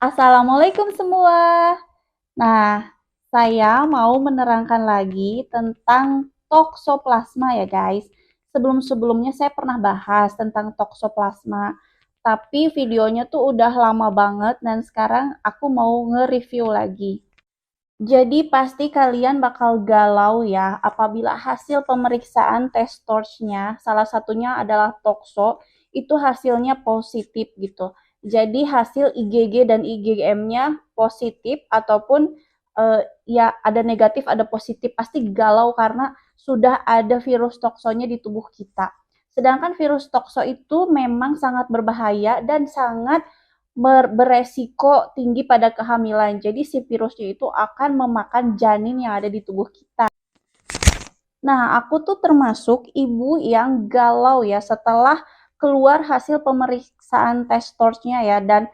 Assalamualaikum semua. Nah, saya mau menerangkan lagi tentang toksoplasma ya guys. Sebelum-sebelumnya saya pernah bahas tentang toksoplasma, tapi videonya tuh udah lama banget dan sekarang aku mau nge-review lagi. Jadi pasti kalian bakal galau ya apabila hasil pemeriksaan tes torchnya, salah satunya adalah tokso, itu hasilnya positif gitu. Jadi hasil IgG dan IgM-nya positif ataupun ya ada negatif, ada positif, pasti galau karena sudah ada virus toksonya di tubuh kita. Sedangkan virus tokso itu memang sangat berbahaya dan sangat beresiko tinggi pada kehamilan. Jadi si virusnya itu akan memakan janin yang ada di tubuh kita. Nah, aku tuh termasuk ibu yang galau ya setelah keluar hasil pemeriksaan tes torchnya ya dan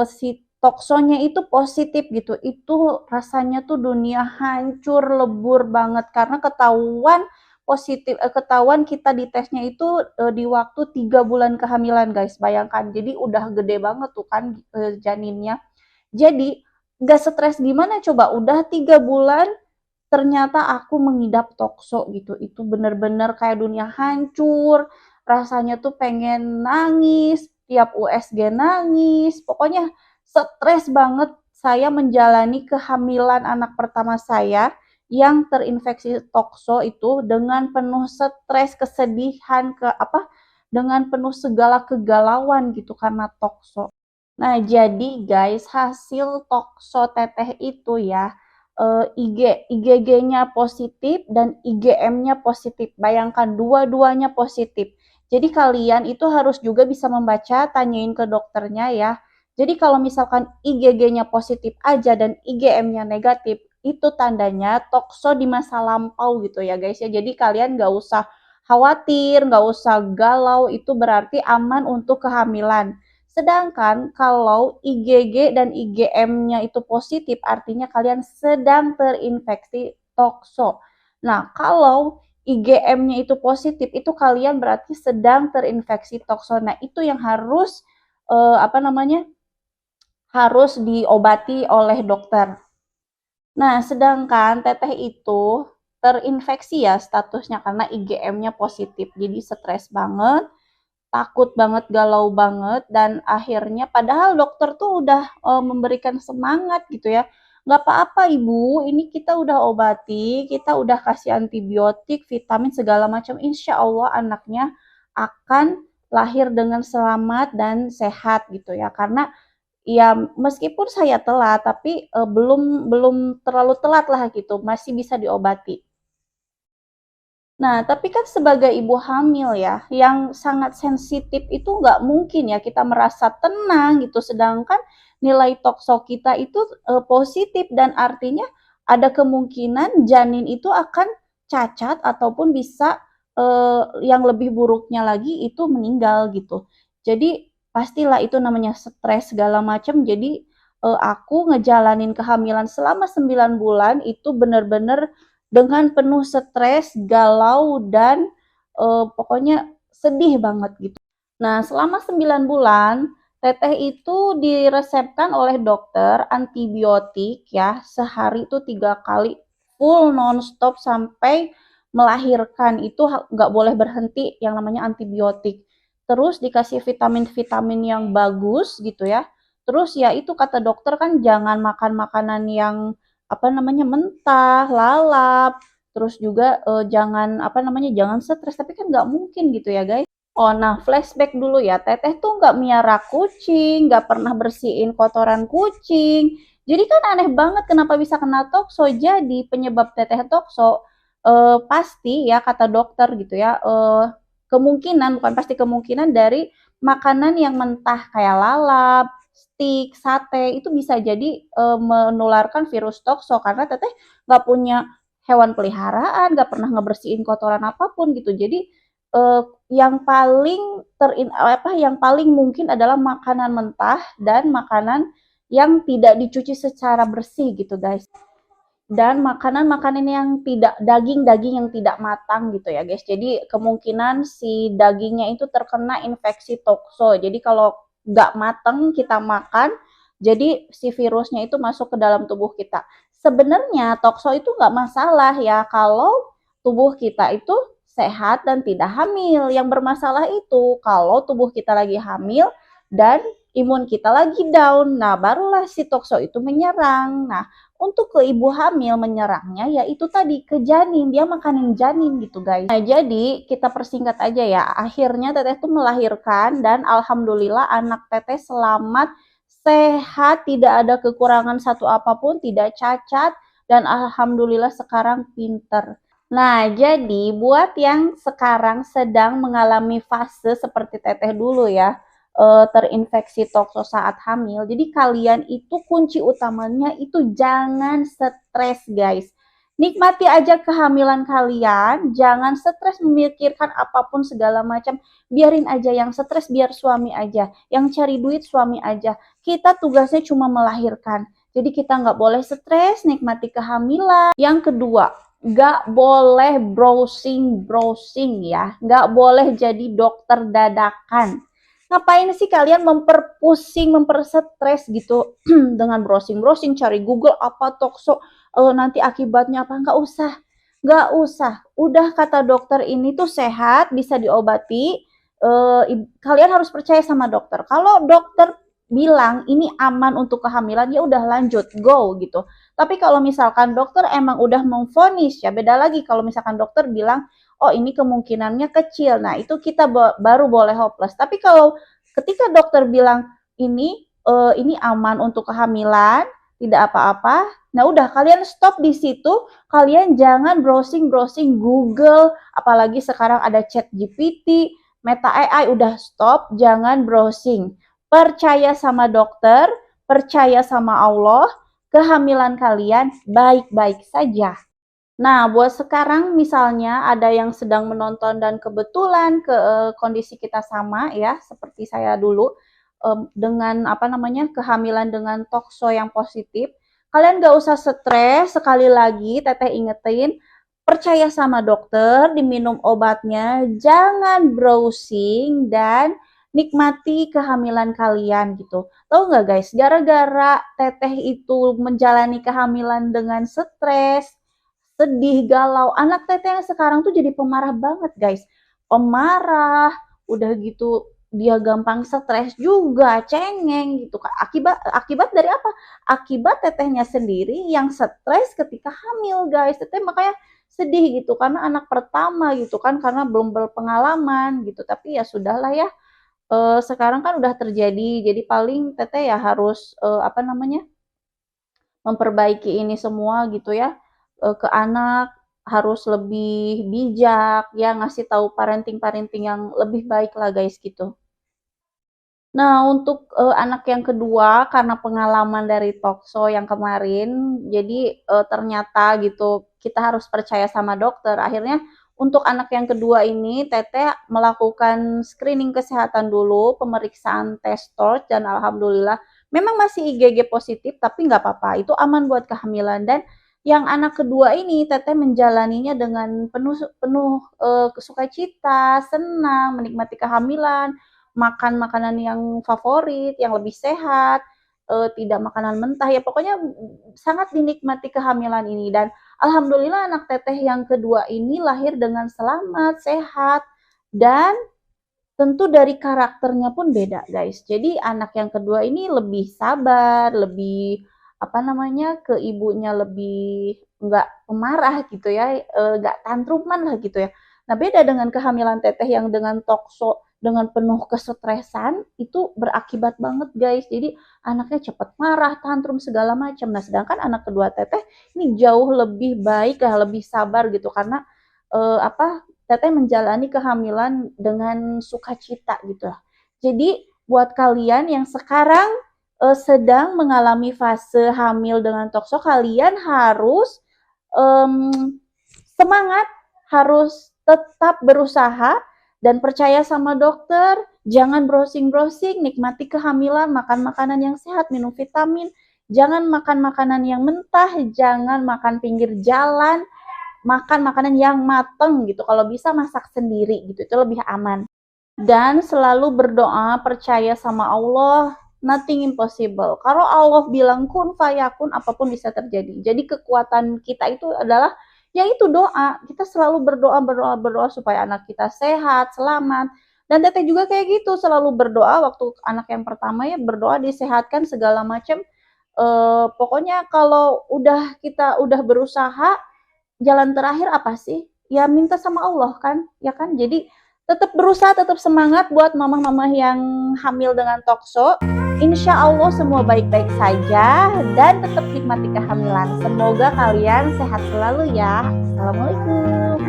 si toksonya itu positif gitu. Itu rasanya tuh dunia hancur lebur banget karena ketahuan positif ketahuan kita di tesnya itu di waktu 3 bulan kehamilan guys, bayangkan. Jadi udah gede banget tuh kan janinnya. Jadi gak stres gimana coba, udah 3 bulan ternyata aku mengidap tokso gitu. Itu bener-bener kayak dunia hancur, rasanya tuh pengen nangis, tiap USG nangis, pokoknya stres banget saya menjalani kehamilan anak pertama saya yang terinfeksi tokso itu dengan penuh stres, kesedihan, dengan penuh segala kegalauan gitu karena tokso. Nah, jadi guys, hasil tokso teteh itu ya, IgG-nya positif dan IgM-nya positif. Bayangkan dua-duanya positif. Jadi kalian itu harus juga bisa membaca, tanyain ke dokternya ya. Jadi kalau misalkan IgG-nya positif aja dan IgM-nya negatif, itu tandanya tokso di masa lampau gitu ya guys ya. Jadi kalian nggak usah khawatir, nggak usah galau, itu berarti aman untuk kehamilan. Sedangkan kalau IgG dan IgM-nya itu positif, artinya kalian sedang terinfeksi tokso. Nah, kalau IgM-nya itu positif, itu kalian berarti sedang terinfeksi tokso. Nah, itu yang harus apa namanya? Harus diobati oleh dokter. Nah, sedangkan teteh itu terinfeksi ya statusnya karena IgM-nya positif. Jadi stres banget, takut banget, galau banget, dan akhirnya padahal dokter tuh udah memberikan semangat gitu ya. Nggak apa-apa ibu, ini kita udah obati, kita udah kasih antibiotik, vitamin segala macam. Insya Allah anaknya akan lahir dengan selamat dan sehat gitu ya. Karena ya meskipun saya telat, tapi belum belum terlalu telat lah gitu, masih bisa diobati. Nah, tapi kan sebagai ibu hamil ya, yang sangat sensitif itu nggak mungkin ya kita merasa tenang gitu, sedangkan nilai tokso kita itu positif dan artinya ada kemungkinan janin itu akan cacat ataupun bisa yang lebih buruknya lagi itu meninggal gitu. Jadi pastilah itu namanya stres segala macam. Jadi aku ngejalanin kehamilan selama 9 bulan itu benar-benar dengan penuh stres, galau, dan pokoknya sedih banget gitu. Nah, selama 9 bulan, teteh itu diresepkan oleh dokter antibiotik ya, sehari itu 3 kali, full nonstop sampai melahirkan. Itu nggak boleh berhenti yang namanya antibiotik. Terus dikasih vitamin-vitamin yang bagus gitu ya. Terus ya itu kata dokter kan jangan makan makanan yang apa namanya mentah, lalap, terus juga jangan apa namanya jangan stres, tapi kan nggak mungkin gitu ya guys. Oh nah, flashback dulu ya, teteh tuh nggak miara kucing, nggak pernah bersihin kotoran kucing, jadi kan aneh banget kenapa bisa kena tokso. Jadi penyebab teteh tokso pasti ya kata dokter gitu ya, kemungkinan, bukan pasti, kemungkinan dari makanan yang mentah kayak lalap, stik, sate, itu bisa jadi menularkan virus tokso karena teteh nggak punya hewan peliharaan, nggak pernah ngebersihin kotoran apapun gitu. Jadi eh, yang paling yang paling mungkin adalah makanan mentah dan makanan yang tidak dicuci secara bersih gitu guys. Dan makanan-makanan yang tidak, daging-daging yang tidak matang gitu ya guys. Jadi kemungkinan si dagingnya itu terkena infeksi tokso. Jadi kalau nggak matang kita makan, Jadi si virusnya itu masuk ke dalam tubuh kita. Sebenarnya tokso itu nggak masalah ya kalau tubuh kita itu sehat dan tidak hamil. Yang bermasalah itu kalau tubuh kita lagi hamil dan imun kita lagi down. Nah, barulah si tokso itu menyerang. Nah, untuk ke ibu hamil menyerangnya yaitu tadi ke janin, dia makanin janin gitu guys. Nah, jadi kita persingkat aja ya. Akhirnya teteh tuh melahirkan dan alhamdulillah anak teteh selamat, sehat, tidak ada kekurangan satu apapun, tidak cacat, dan alhamdulillah sekarang pinter. Nah, jadi buat yang sekarang sedang mengalami fase seperti teteh dulu ya, terinfeksi tokso saat hamil. Jadi kalian itu kunci utamanya itu jangan stres guys. Nikmati aja kehamilan kalian, jangan stres memikirkan apapun segala macam. Biarin aja yang stres biar suami aja, yang cari duit suami aja. Kita tugasnya cuma melahirkan. Jadi kita nggak boleh stres, nikmati kehamilan. Yang kedua, nggak boleh browsing ya, nggak boleh jadi dokter dadakan. Ngapain sih kalian memperpusing, memperstres gitu dengan browsing cari Google apa tokso, nanti akibatnya apa? Nggak usah. Udah kata dokter ini tuh sehat, bisa diobati. Kalian harus percaya sama dokter. Kalau dokter bilang ini aman untuk kehamilan, ya udah lanjut, go gitu. Tapi kalau misalkan dokter emang udah memvonis, ya beda lagi kalau misalkan dokter bilang oh ini kemungkinannya kecil. Nah, itu kita baru boleh hopeless. Tapi kalau ketika dokter bilang ini aman untuk kehamilan, tidak apa-apa. Nah, udah kalian stop di situ. Kalian jangan browsing Google, apalagi sekarang ada Chat GPT, Meta AI, udah stop, jangan browsing. Percaya sama dokter, percaya sama Allah, kehamilan kalian baik-baik saja. Nah, buat sekarang misalnya ada yang sedang menonton dan kebetulan kondisi kita sama ya, seperti saya dulu dengan apa namanya kehamilan dengan tokso yang positif, kalian gak usah stres. Sekali lagi, teteh ingetin, percaya sama dokter, diminum obatnya, jangan browsing dan nikmati kehamilan kalian gitu. Tahu nggak guys, gara-gara teteh itu menjalani kehamilan dengan stres, sedih, galau. Anak teteh yang sekarang tuh jadi pemarah banget, guys. Pemarah, udah gitu dia gampang stres juga, cengeng gitu. Akibat akibat dari apa? Akibat tetehnya sendiri yang stres ketika hamil, guys. Teteh makanya sedih gitu karena anak pertama gitu kan, karena belum berpengalaman gitu. Tapi ya sudahlah ya. Sekarang kan udah terjadi, jadi paling teteh ya harus apa namanya memperbaiki ini semua gitu ya, ke anak harus lebih bijak ya, ngasih tahu parenting yang lebih baik lah guys gitu. Nah, untuk anak yang kedua karena pengalaman dari talkshow yang kemarin, jadi ternyata gitu kita harus percaya sama dokter. Akhirnya untuk anak yang kedua ini Teteh melakukan screening kesehatan dulu, pemeriksaan tes TORCH, dan alhamdulillah memang masih IgG positif tapi nggak apa-apa, itu aman buat kehamilan. Dan yang anak kedua ini Teteh menjalaninya dengan penuh penuh sukacita, senang, menikmati kehamilan, makan makanan yang favorit, yang lebih sehat, tidak makanan mentah, ya pokoknya sangat dinikmati kehamilan ini. Dan alhamdulillah anak teteh yang kedua ini lahir dengan selamat, sehat, dan tentu dari karakternya pun beda guys. Jadi anak yang kedua ini lebih sabar, lebih apa namanya ke ibunya, lebih nggak pemarah gitu ya, nggak tantruman lah gitu ya. Nah, beda dengan kehamilan teteh yang dengan tokso, dengan penuh kesetresan, itu berakibat banget guys. Jadi anaknya cepat marah, tantrum segala macam. Nah, sedangkan anak kedua teteh ini jauh lebih baik ya, lebih sabar gitu karena apa teteh menjalani kehamilan dengan sukacita gitu. Jadi buat kalian yang sekarang sedang mengalami fase hamil dengan tokso, kalian harus um, semangat, harus tetap berusaha dan percaya sama dokter. Jangan browsing, nikmati kehamilan, makan makanan yang sehat, minum vitamin, jangan makan makanan yang mentah, jangan makan pinggir jalan, makan makanan yang mateng gitu. Kalau bisa masak sendiri gitu, itu lebih aman. Dan selalu berdoa, percaya sama Allah, nothing impossible. Kalau Allah bilang kun fayakun, apapun bisa terjadi. Jadi kekuatan kita itu adalah yaitu doa. Kita selalu berdoa supaya anak kita sehat, selamat. Dan teteh juga kayak gitu, selalu berdoa waktu anak yang pertama ya, berdoa disehatkan segala macam. Pokoknya kalau kita udah berusaha, jalan terakhir apa sih? Ya minta sama Allah kan, ya kan? Jadi tetap berusaha, tetap semangat buat mama-mama yang hamil dengan Tokso. Insya Allah semua baik-baik saja dan tetap nikmati kehamilan. Semoga kalian sehat selalu ya. Assalamualaikum.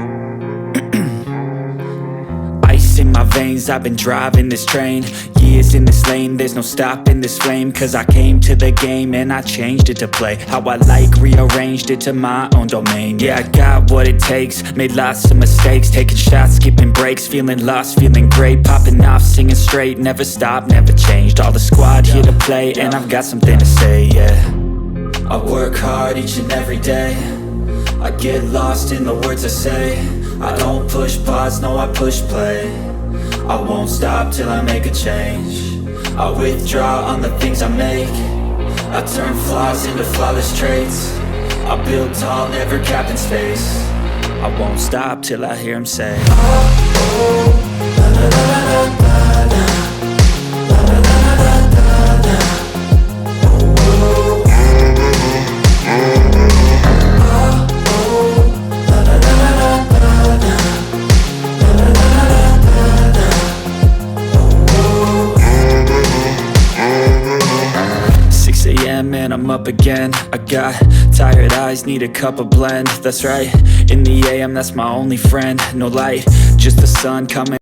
Ice in my veins, I've been driving this train. Years in this lane, there's no stopping this flame. Cause I came to the game and I changed it to play how I like, rearranged it to my own domain. Yeah, I got what it takes, made lots of mistakes, taking shots, skipping breaks, feeling lost, feeling great, popping off, singing straight, never stopped, never changed. All the squad here to play and I've got something to say, yeah. I work hard each and every day, I get lost in the words I say. I don't push pause, no I push play. I won't stop till I make a change. I withdraw on the things I make. I turn flaws into flawless traits. I build tall, never capped in space. I won't stop till I hear him say, oh, la la la la la la. And I'm up again. I got tired eyes, need a cup of blend. That's right, in the AM, that's my only friend. No light, just the sun coming